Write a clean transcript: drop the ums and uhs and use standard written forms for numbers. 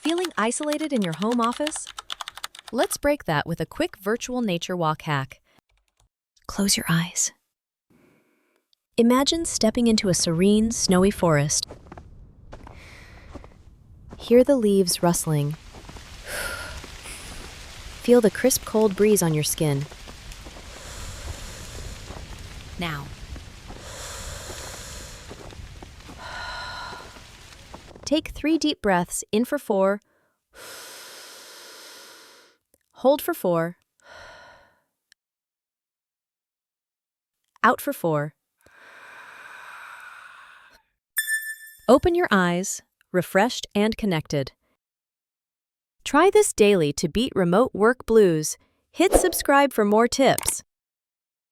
Feeling isolated in your home office? Let's break that with a quick virtual nature walk hack. Close your eyes. Imagine stepping into a serene, snowy forest. Hear the leaves rustling. Feel the crisp, cold breeze on your skin. Now, take 3 deep breaths in for 4, hold for 4, out for 4. Open your eyes, refreshed and connected. Try this daily to beat remote work blues. Hit subscribe for more tips.